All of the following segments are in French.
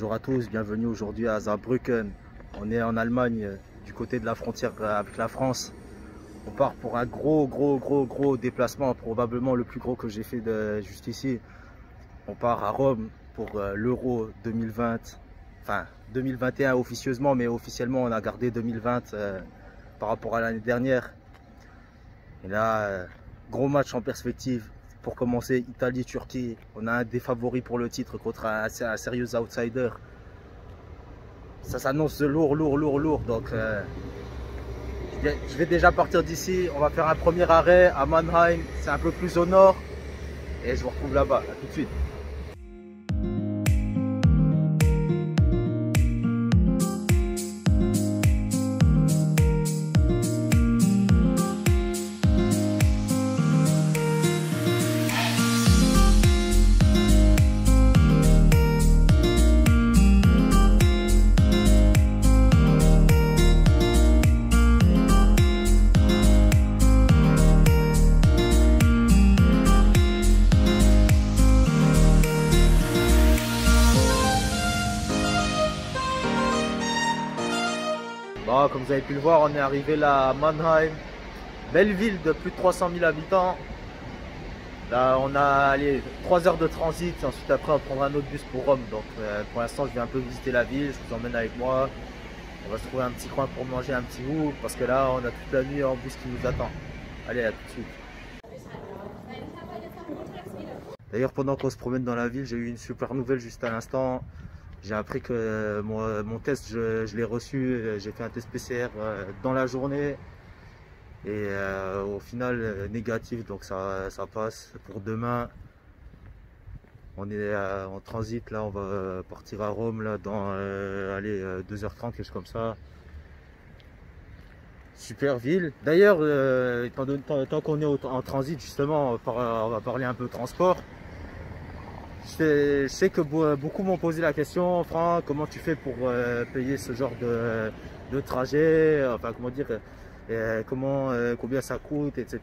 Bonjour à tous, bienvenue aujourd'hui à Saarbrücken. On est en Allemagne, du côté de la frontière avec la France. On part pour un gros déplacement, probablement le plus gros que j'ai fait juste ici. On part à Rome pour l'Euro 2020, enfin 2021 officieusement, mais officiellement on a gardé 2020 par rapport à l'année dernière. Et là, gros match en perspective. Pour commencer, Italie-Turquie, on a un des favoris pour le titre contre un sérieux outsider. Ça s'annonce lourd. Donc je vais déjà partir d'ici. On va faire un premier arrêt à Mannheim. C'est un peu plus au nord. Et je vous retrouve là-bas. À tout de suite. Bon, comme vous avez pu le voir, on est arrivé là à Mannheim, belle ville de plus de 300 000 habitants. Là, on a 3 heures de transit, ensuite après on prendra un autre bus pour Rome. Donc pour l'instant, je vais un peu visiter la ville, je vous emmène avec moi. On va se trouver un petit coin pour manger un petit bout, parce que là, on a toute la nuit en bus qui nous attend. Allez, à tout de suite. D'ailleurs, pendant qu'on se promène dans la ville, j'ai eu une super nouvelle juste à l'instant. J'ai appris que mon test, je l'ai reçu, j'ai fait un test PCR dans la journée et au final négatif, donc ça passe pour demain. On est en transit, là on va partir à Rome là, dans 2h30, quelque chose comme ça. Super ville. D'ailleurs, tant qu'on est en transit justement, on va parler un peu transport. Je sais que beaucoup m'ont posé la question, Franck, comment tu fais pour payer ce genre de trajet, enfin comment dire, combien ça coûte, etc.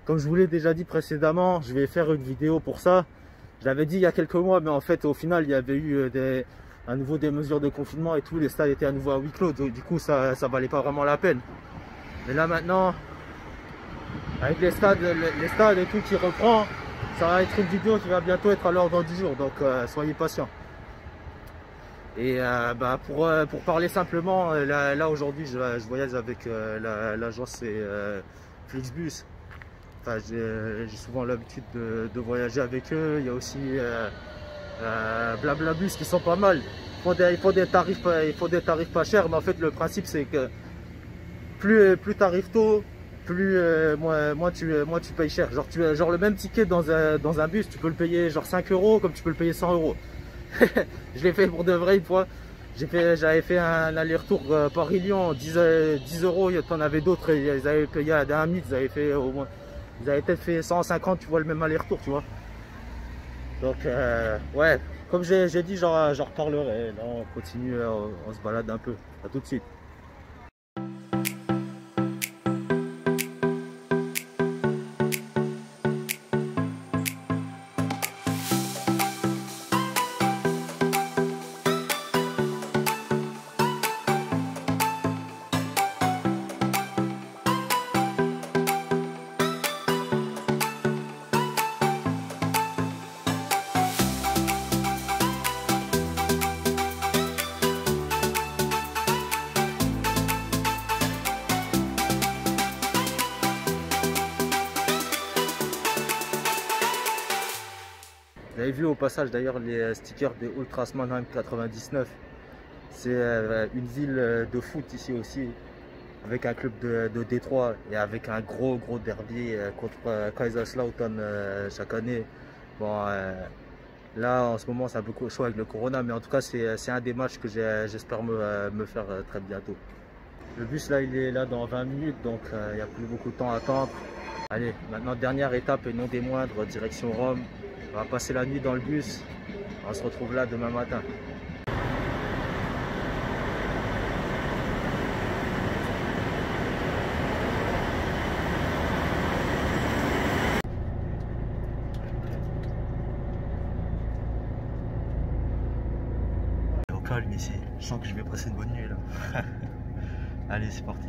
Comme je vous l'ai déjà dit précédemment, je vais faire une vidéo pour ça. Je l'avais dit il y a quelques mois, mais en fait au final il y avait eu à nouveau des mesures de confinement et tout, les stades étaient à nouveau à huis clos, donc du coup ça valait pas vraiment la peine. Mais là maintenant, avec les stades et tout qui reprend, ça va être une vidéo qui va bientôt être à l'ordre du jour, donc soyez patients. Et pour parler simplement, là aujourd'hui je voyage avec l'agence Flixbus. Enfin, j'ai souvent l'habitude de voyager avec eux. Il y a aussi Blablabus qui sont pas mal. Il faut des tarifs pas chers, mais en fait le principe c'est que plus tu arrives tôt, plus moins tu payes cher. Genre le même ticket dans un bus, tu peux le payer genre 5 € comme tu peux le payer 100 €. Je l'ai fait pour de vrai une fois. J'avais fait un aller-retour Paris-Lyon, 10 €. Il y en avait d'autres, ils avaient payé à un mythe, ils avaient peut-être fait 150, tu vois, le même aller-retour, tu vois. Donc ouais, comme j'ai dit, j'en reparlerai. Là on continue, on se balade un peu. À tout de suite. Vous avez vu au passage d'ailleurs les stickers des Ultras Mannheim 99. C'est une ville de foot ici aussi, avec un club de Détroit et avec un gros derby contre Kaiserslautern chaque année. Bon, là en ce moment c'est un peu chaud avec le corona, mais en tout cas c'est un des matchs que j'espère me faire très bientôt. Le bus là il est là dans 20 minutes, donc il n'y a plus beaucoup de temps à attendre. Allez, maintenant dernière étape et non des moindres, direction Rome. On va passer la nuit dans le bus. On se retrouve là demain matin. calme ici. Je sens que je vais passer une bonne nuit là. Allez, c'est parti.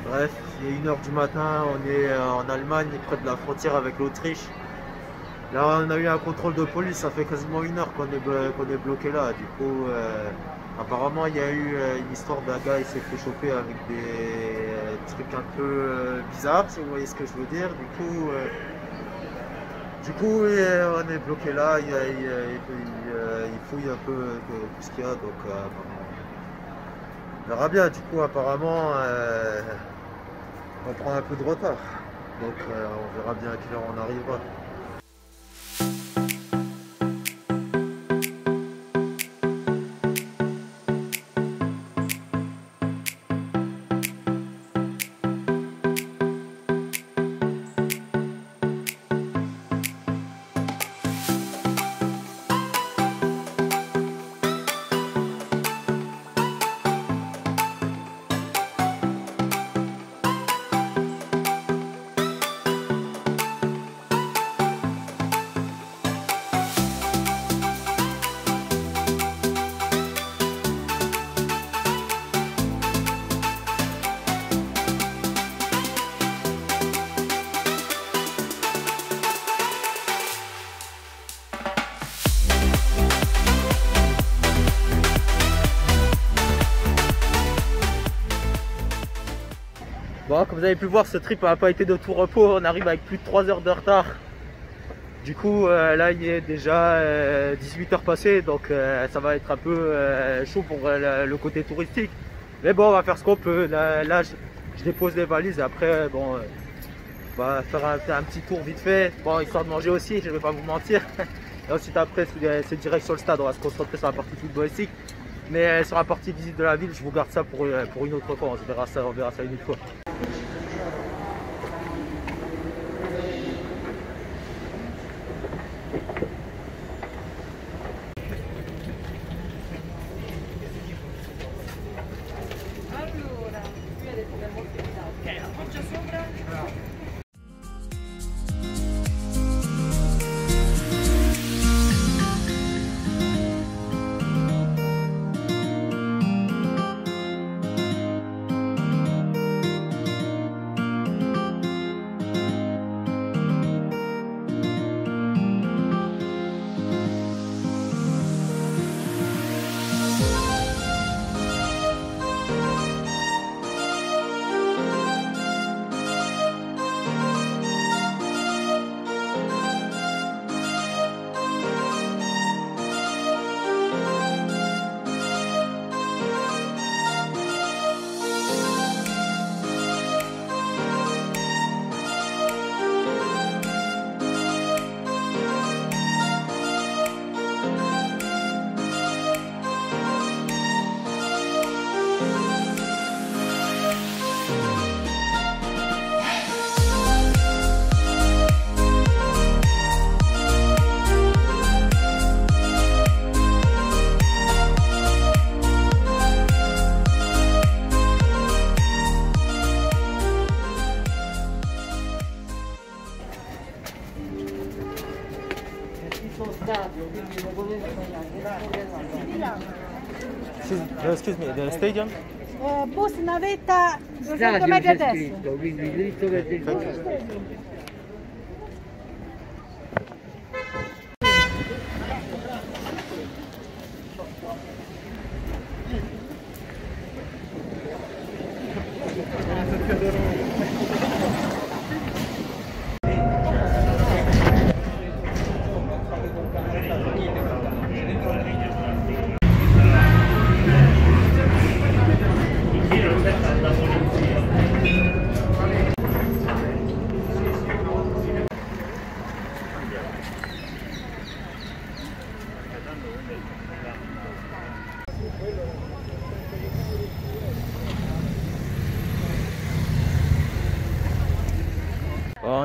Bref, il est 1h du matin, on est en Allemagne, près de la frontière avec l'Autriche. Là, on a eu un contrôle de police, ça fait quasiment 1 heure qu'on est bloqué là. Du coup, apparemment, il y a eu une histoire d'un gars, il s'est fait choper avec des trucs un peu bizarres, si vous voyez ce que je veux dire. Du coup, on est bloqué là, il fouille un peu tout ce qu'il y a. Donc, on verra bien. Du coup, apparemment, on prend un peu de retard. Donc, on verra bien à quelle heure on arrivera. Bon, comme vous avez pu le voir, ce trip n'a pas été de tout repos. On arrive avec plus de 3 heures de retard. Du coup, là, il est déjà 18 heures passées, donc ça va être un peu chaud pour le côté touristique. Mais bon, on va faire ce qu'on peut. Là, je dépose les valises et après, bon, on va faire un petit tour vite fait. Bon, histoire de manger aussi, je ne vais pas vous mentir. Et ensuite, après, c'est direct sur le stade. On va se concentrer sur la partie footballistique. Mais sur la partie visite de la ville, je vous garde ça pour une autre fois. On verra ça une autre fois. Excuse me, the stadium? Bus navetta 200 Stadio metri a c'è destra. scritto, quindi dritto per dritto.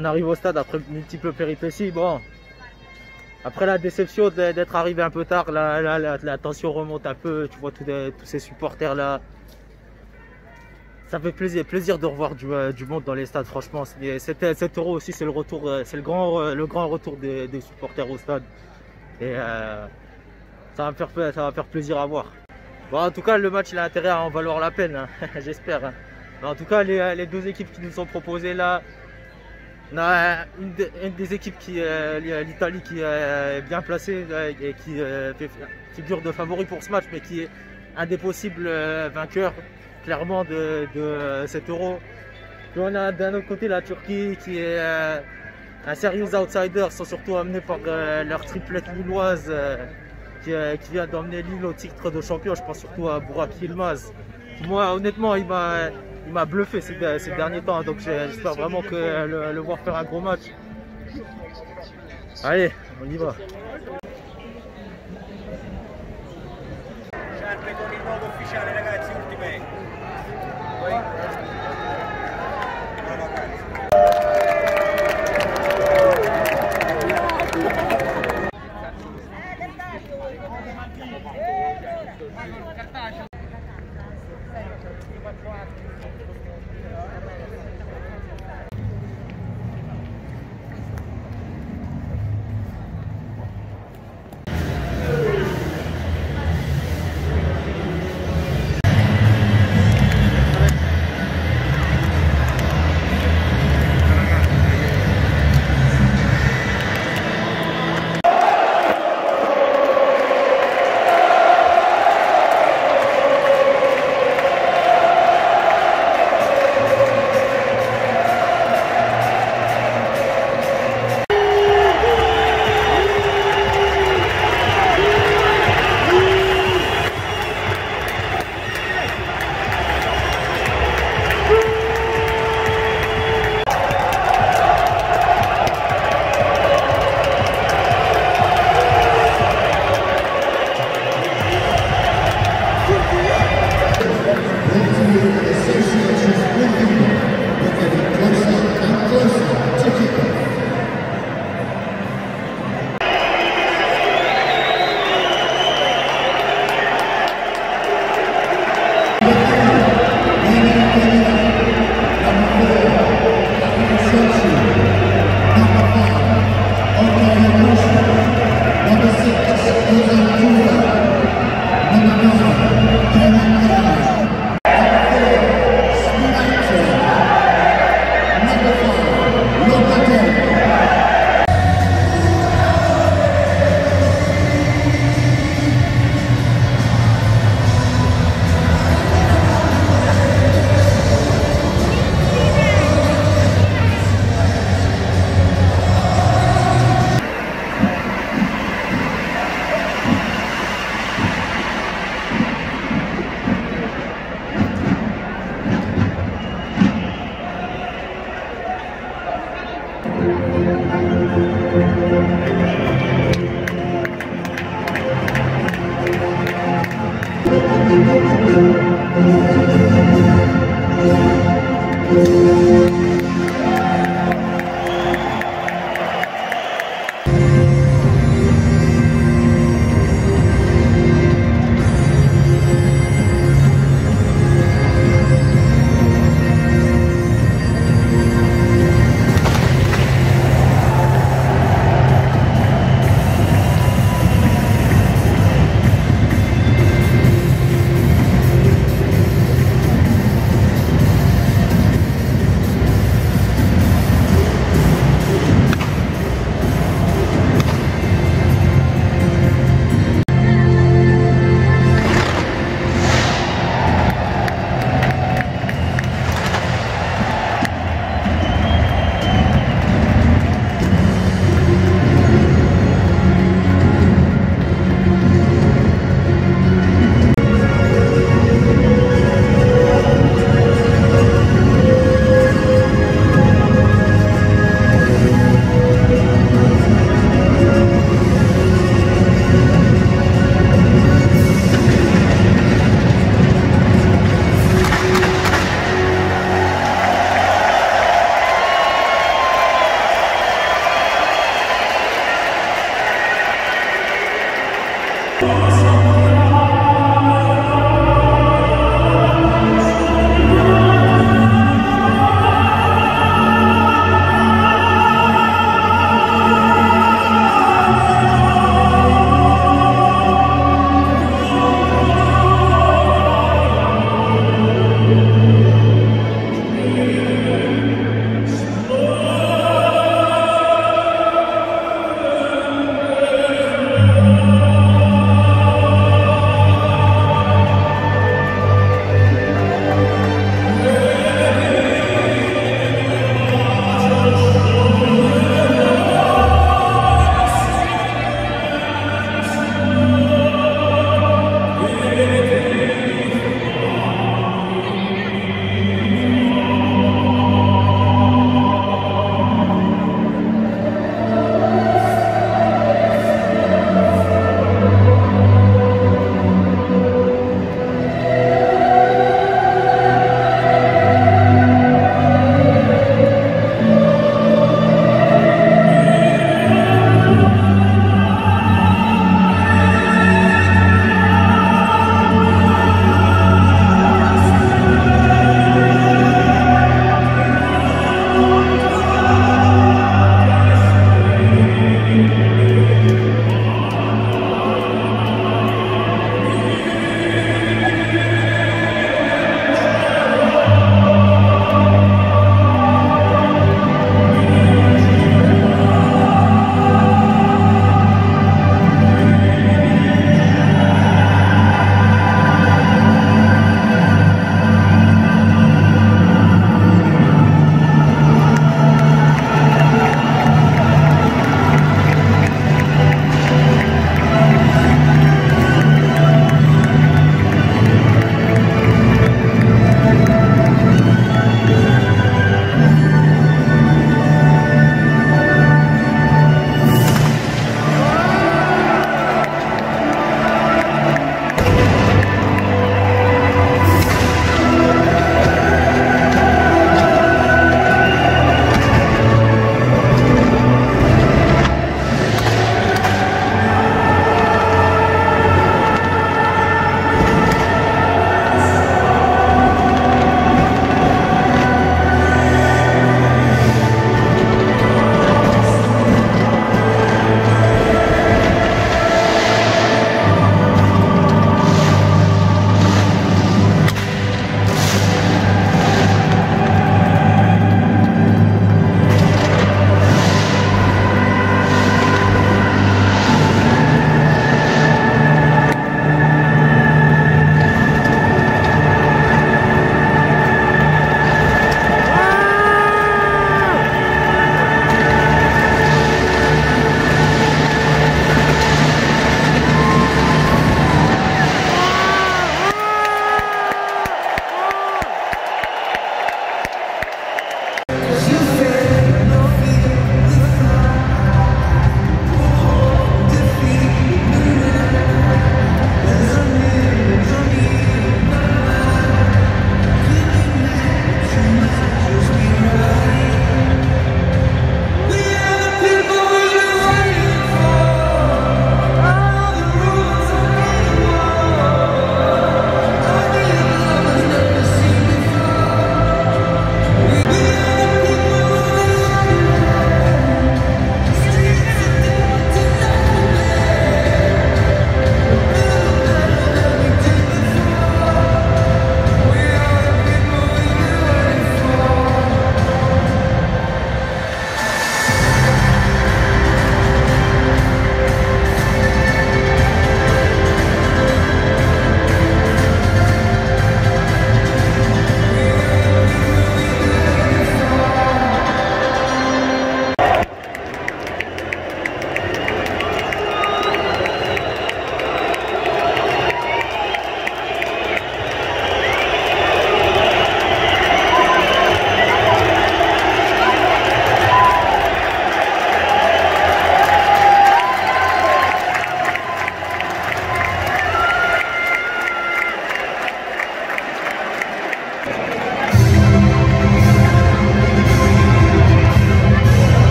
on arrive au stade après multiples péripéties. Bon, après la déception d'être arrivé un peu tard, la tension remonte un peu. Tu vois tous ces supporters là. Ça fait plaisir de revoir du monde dans les stades. Franchement, cet Euro aussi, c'est le retour, c'est le grand retour des supporters au stade. Et ça va faire plaisir à voir. Bon, en tout cas, le match il a intérêt à en valoir la peine, hein. J'espère. Hein. En tout cas, les deux équipes qui nous sont proposées là, on a une des équipes l'Italie qui est bien placée et qui figure de favori pour ce match, mais qui est un des possibles vainqueurs clairement de cet Euro. Puis on a d'un autre côté la Turquie qui est un sérieux outsider, sont surtout amenés par leur triplette lilloise qui vient d'emmener Lille au titre de champion. Je pense surtout à Burak Yilmaz. Moi honnêtement il m'a bluffé ces derniers temps, donc j'espère vraiment que le voir faire un gros match. Allez, on y va.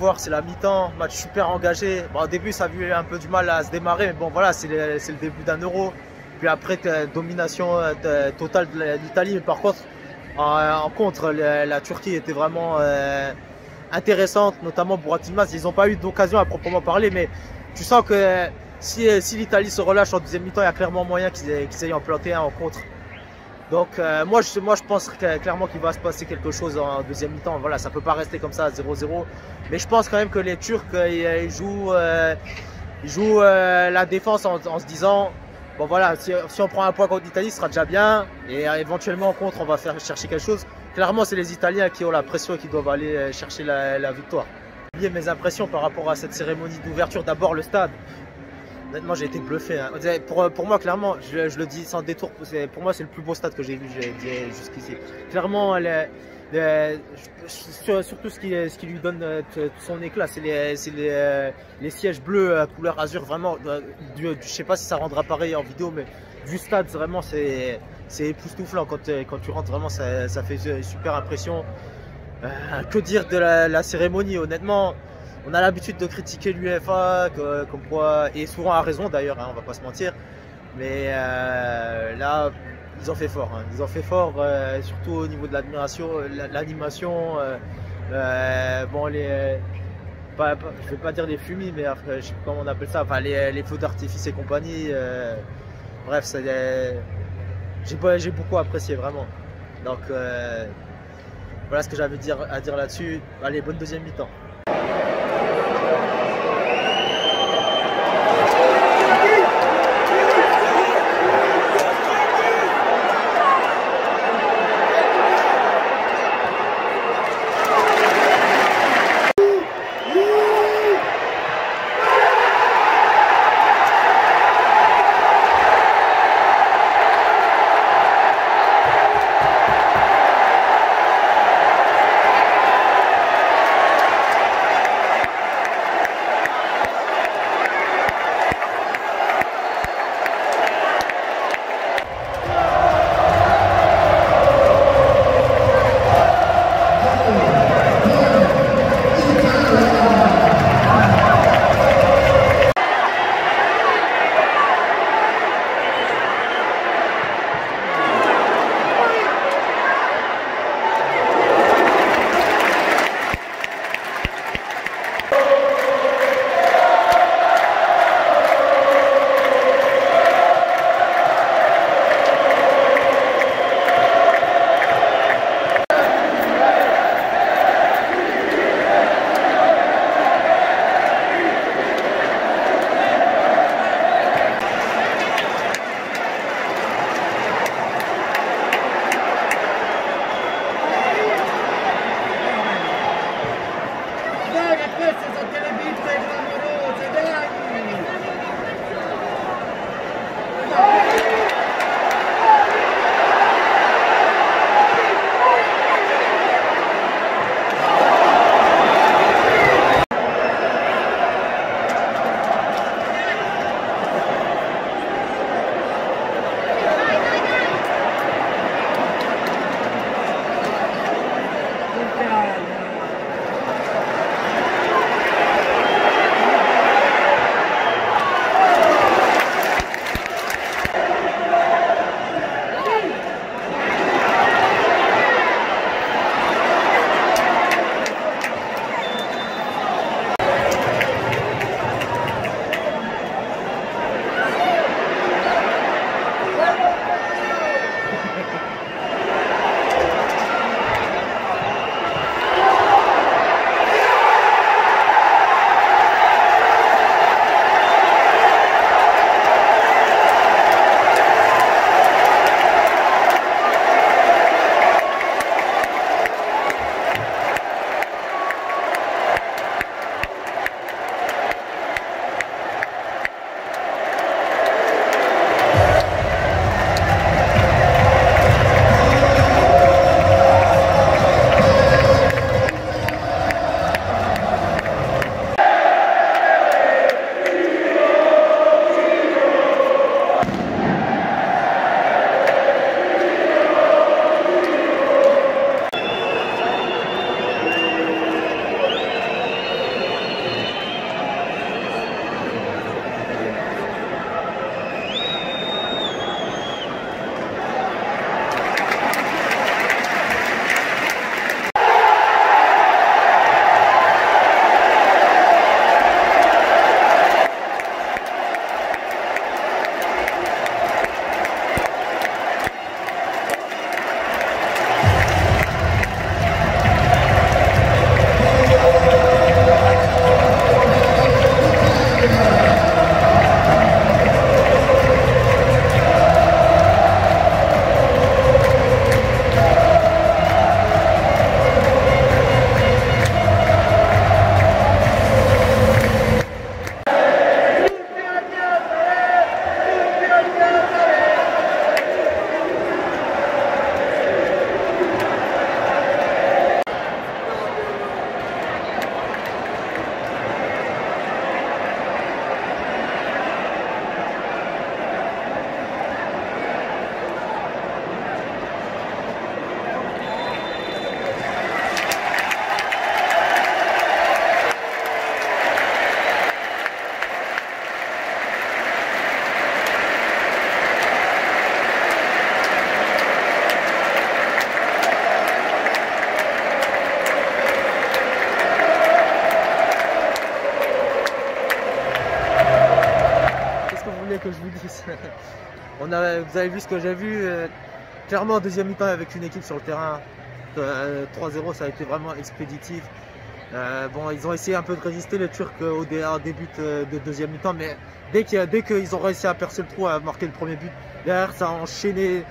voir, c'est la mi-temps, match super engagé. Bon, au début, ça a eu un peu du mal à se démarrer, mais bon, voilà, c'est le début d'un Euro. Puis après, domination totale de l'Italie. Mais par contre, en contre, la Turquie était vraiment intéressante, notamment pour Yilmaz. Ils n'ont pas eu d'occasion à proprement parler, mais tu sens que si l'Italie se relâche en deuxième mi-temps, il y a clairement moyen qu'ils aient en planté un en contre. Donc moi je pense clairement qu'il va se passer quelque chose en deuxième mi-temps. Voilà, ça peut pas rester comme ça à 0-0. Mais je pense quand même que les Turcs ils jouent la défense en se disant bon voilà, si on prend un point contre l'Italie, ce sera déjà bien. Et éventuellement en contre, on va faire chercher quelque chose. Clairement, c'est les Italiens qui ont la pression et qui doivent aller chercher la victoire. Mes impressions par rapport à cette cérémonie d'ouverture, d'abord le stade. Honnêtement, j'ai été bluffé. Hein. Pour moi, clairement, je le dis sans détour, pour moi, c'est le plus beau stade que j'ai vu jusqu'ici. Clairement, surtout ce qui lui donne tout son éclat, c'est les sièges bleus à couleur azur. Vraiment, je ne sais pas si ça rendra pareil en vidéo, mais du stade, vraiment, c'est époustouflant. Quand tu rentres, vraiment, ça fait une super impression. Que dire de la cérémonie, honnêtement. On a l'habitude de critiquer l'UEFA, comme quoi, et souvent à raison d'ailleurs, hein, on va pas se mentir. Mais là, ils ont fait fort. Hein. Ils ont fait fort, surtout au niveau de l'animation. Bon, je vais pas dire les fumis, mais je sais pas comment on appelle ça. Enfin, les feux d'artifice et compagnie. Bref, j'ai beaucoup apprécié vraiment. Donc voilà ce que j'avais à dire là-dessus. Allez, bonne deuxième mi-temps. que je vous dise. Vous avez vu ce que j'ai vu. Clairement, en deuxième mi-temps, avec une équipe sur le terrain, 3-0, ça a été vraiment expéditif. Bon, ils ont essayé un peu de résister les Turcs au début de deuxième mi-temps, mais dès qu'ils ont réussi à percer le trou, à marquer le premier but, derrière ça a enchaîné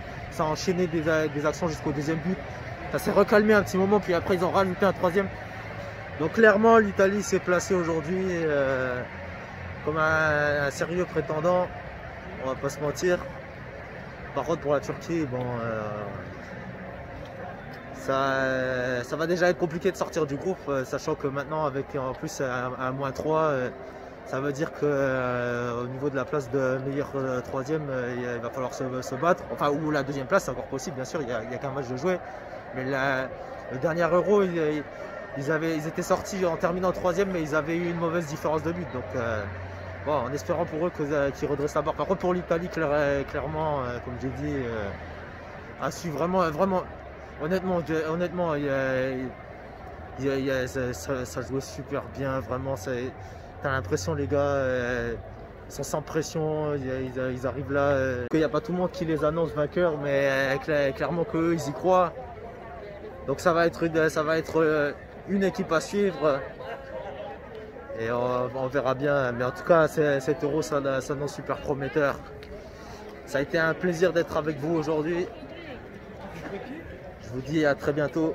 des actions jusqu'au deuxième but. Ça s'est recalmé un petit moment, puis après ils ont rajouté un troisième. Donc clairement, l'Italie s'est placée aujourd'hui comme un sérieux prétendant, on va pas se mentir. Par contre, pour la Turquie, bon, ça va déjà être compliqué de sortir du groupe, sachant que maintenant, avec en plus un -3, ça veut dire que au niveau de la place de meilleur troisième, il va falloir se battre. Enfin, ou la deuxième place, c'est encore possible, bien sûr, il n'y a qu'un match de jouer. Mais le dernier Euro, ils étaient sortis en terminant troisième, mais ils avaient eu une mauvaise différence de but. Donc, bon, en espérant pour eux qu'ils redressent la barre. Par contre, pour l'Italie, clairement, comme j'ai dit, a su vraiment, honnêtement, ça jouait super bien. Vraiment, t'as l'impression, les gars, ils sont sans pression, ils arrivent là. Il n'y a pas tout le monde qui les annonce vainqueurs, mais clairement qu'eux, ils y croient. Donc ça va être une équipe à suivre. Et on verra bien. Mais en tout cas, cet Euro s'annonce super prometteur. Ça a été un plaisir d'être avec vous aujourd'hui. Je vous dis à très bientôt.